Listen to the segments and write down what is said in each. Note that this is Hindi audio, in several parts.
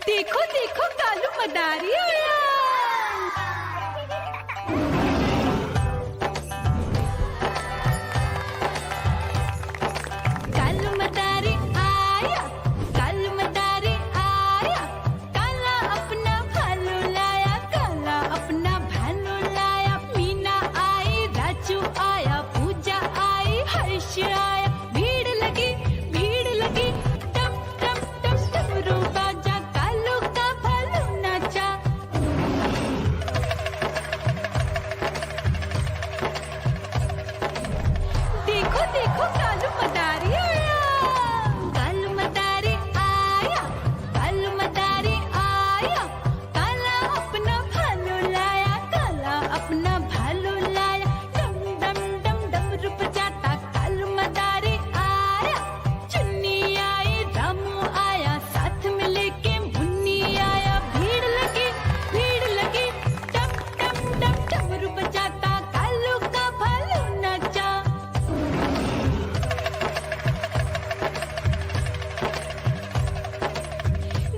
देखो देखो कालू मदारी आया। कालू मदारी आया, कालू मदारी आया, काला अपना भालू लाया, काला अपना भालू लाया। मीना आई, राजू आया, पूजा आई, हर्ष आया। भीड़ लगी टम टम टम डमरू बाजा, कालू का भालू नाचा। देखो देखो कालू मदारी आया, कालू मदारी आया, कालू मदारी आया, काला अपना भालू लाया, काला अपना भालू लाया। डम डम डम डमरू बजाता कालू मदारी आया। चुन्नी आई, रामू आया, साथ में लेके मुन्नी आया। भीड़ लगी टम टम टम डमरू बजाता कालू का भालू नाचा।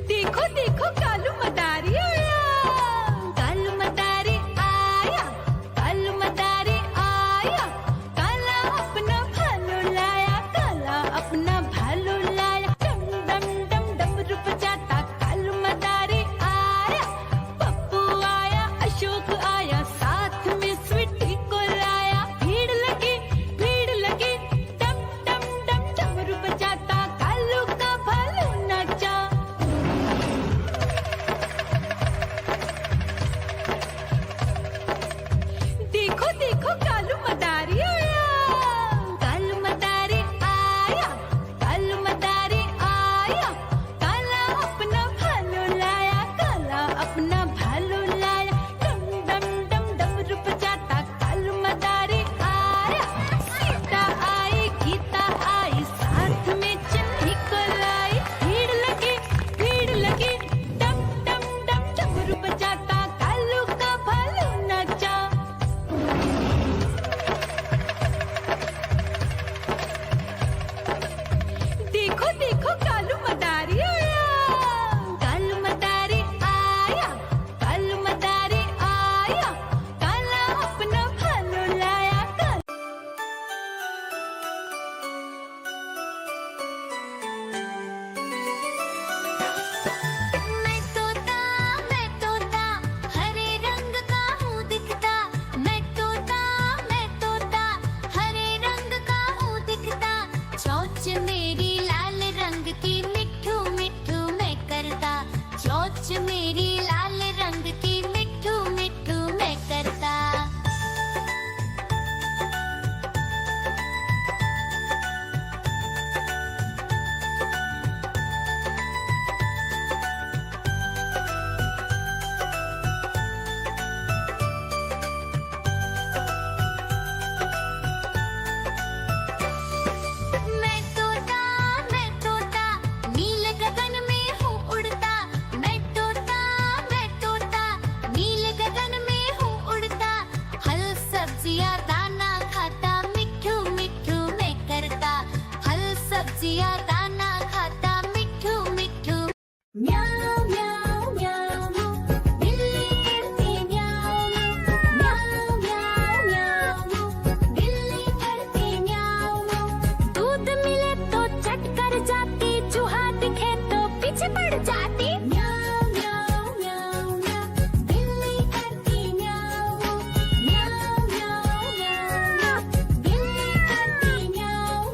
देखो देखो कालू मदारी आया, कालू मदारी आया, कालू मदारी आया, काला अपना भालू लाया, काला अपना भालू लाया। डम डम डम डमरू बजाता कालू मदारी आया। पप्पू आया, अशोक आया, साथ में स्वीटी को लाया। भीड़ लगी टम टम टम डमरू बजाता कालू का भालू नाचा। देखो देखो कालू मदारी आया, कालू मदारी आया, कालू मदारी आया, काला अपना भालू लाया, काला अपना भालू लाया। डम डम डम डमरू बजाता कालू मदारी आया। सीता आई, गीता आई, साथ में चन्नी को लाई। भीड़ लगी टम टम डम डमरू बजाता कालू का भालू नाचा। देखो देखो कालू मदारी आया, कालू मदारी आया, कालू मदारी आया, काला अपना भालू लाया, मैं तोता हरे रंग का हूँ दिखता। मैं तोता हरे रंग का हूँ दिखता। चोंच मेरी लाल रंग की मिट्ठू मिट्ठू मैं करता। चोंच मेरी लाल रंग की मिट्ठू मिट्ठू मैं करता। मैं तोता नील गगन में हूँ उड़ता। मैं तोता नील गगन में हूँ उड़ता। फल सब्जियाँ दाना खाता, मिट्ठू मिट्ठू मैं करता। फल सब्जियाँ दाना खाता, मिट्ठू मिट्ठू। म्याऊ म्याऊ म्याऊ, बिल्ली करती म्याऊ म्याऊ म्याऊ म्याऊ, बिल्ली करती म्याऊ। दूध मिले तो चट कर जाती, चूहा दिखे तो पीछे पड़ जाती। म्याऊ म्याऊ म्याऊ म्याऊ, बिल्ली करती म्याऊ म्याऊ म्याऊ म्याऊ, बिल्ली करती म्याऊ।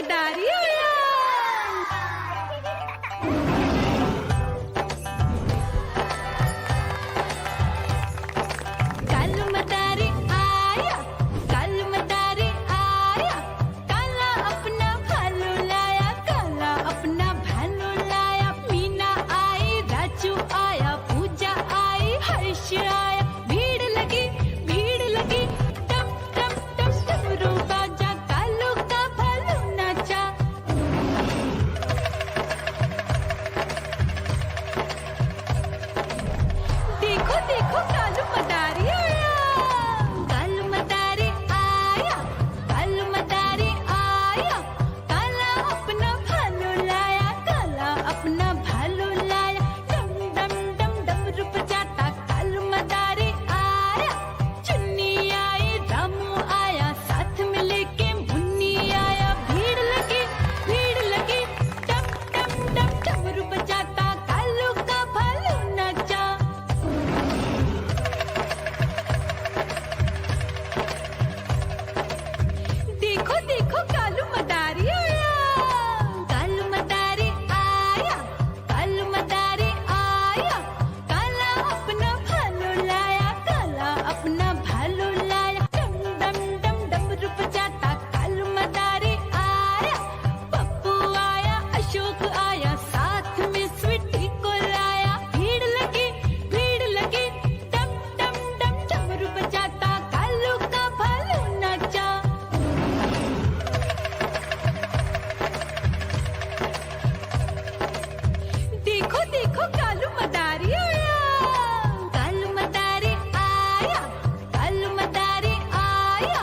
मदारी आया कालू मदारी आया कालू मदारी आया काला अपना भालू लाया काला अपना भालू लाया मीना आई राजू आया पूजा आई हर्ष आया भीड़ लगी टम टम टम डमरू बाजा कालू का भालू नाचा देखो देखो कालू मदारी आया कालू मदारी आया कालू मदारी आया काला अपना भालू लाया काला अपना भालू लाया डम डम डम डमरू बजाता कालू मदारी आया चुन्नी आई रामू आया साथ में लेके मुन्नी आया भीड़ लगी डम डम डम डमरू बजाता कालू का भालू नाचा देखो देखो कालू मदारी आया कालू मदारी आया कालू मदारी आया काला अपना भालू लाया काला अपना भालू लाया डम डम डम डमरू बजाता कालू मदारी आया पप्पू आया अशोक आया साथ में स्वीटी को लाया भीड़ लगी डम डम डम डमरू बजाता कालू का भालू नाचा देखो देखो कालू मदारी आया कालू मदारी आया कालू मदारी आया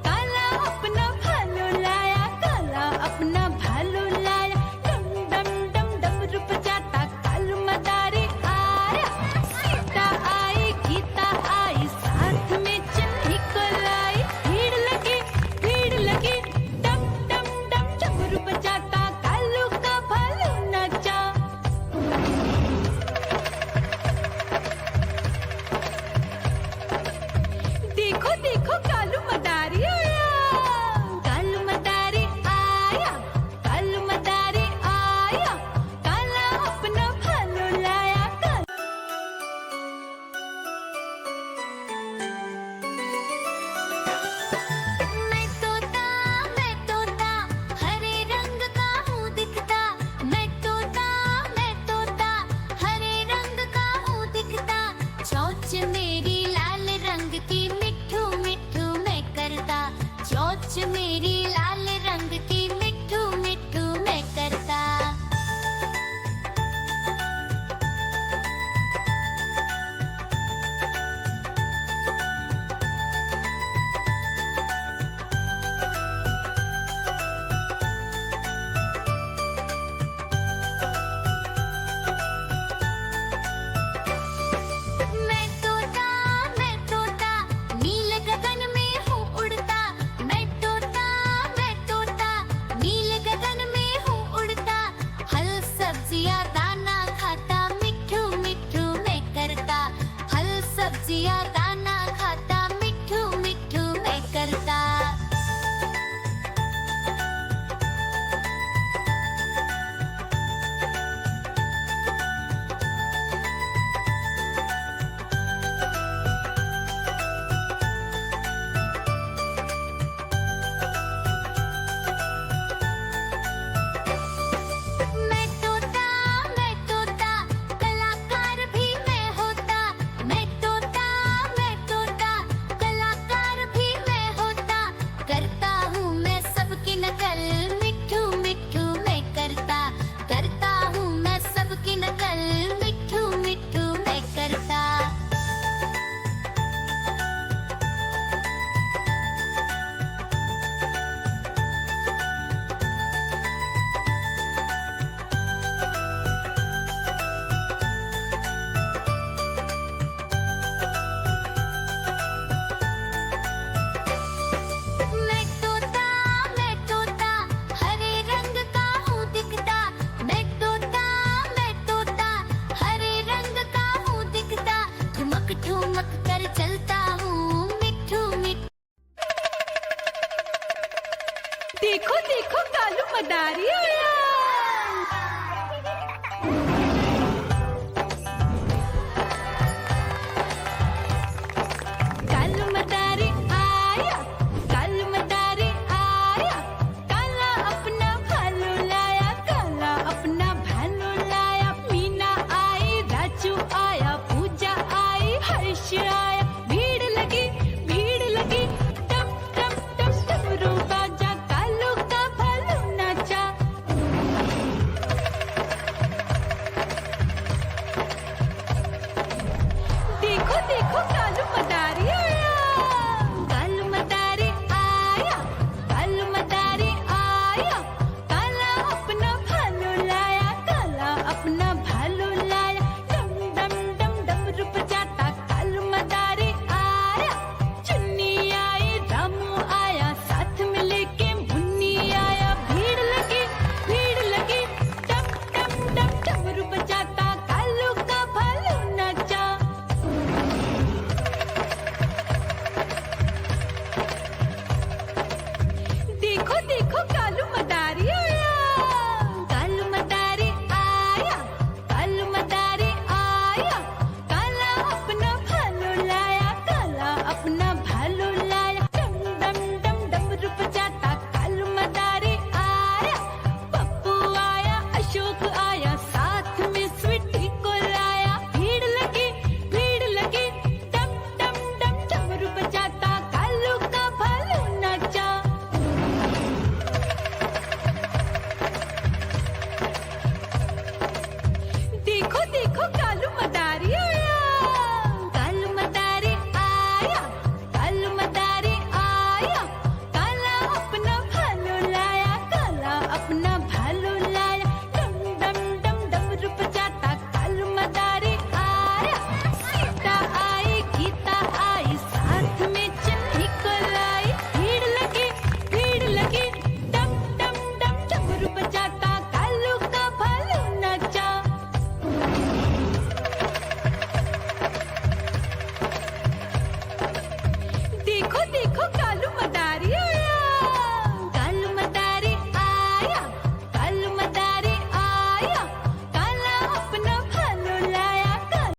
काला अपना भालू लाया काला अपना भालू लाया डम डम डम डमरू बजाता कालू मदारी आया सीता आई गीता आई साथ में चन्नी को लाई भीड़ लगी डम डम डम डमरू बजाता कालू का भालू नाचा देखो देखो कालू मदारी आया कालू मदारी आया कालू मदारी आया काला अपना भालू लाया मैं तोता हरे रंग का हूँ दिखता मैं तोता हरे रंग का हूँ दिखता चोंच मेरी लाल रंग की मिठू मिठू मैं करता चोंच मेरी लाल रंग की मिठू मिठू मैं करता मैं तोता नील गगन में हूँ उड़ता मैं तोता नील गगन में हूँ उड़ता फल सब्जियाँ दाना खाता मिठू मिठू मैं करता फल सब्जियाँ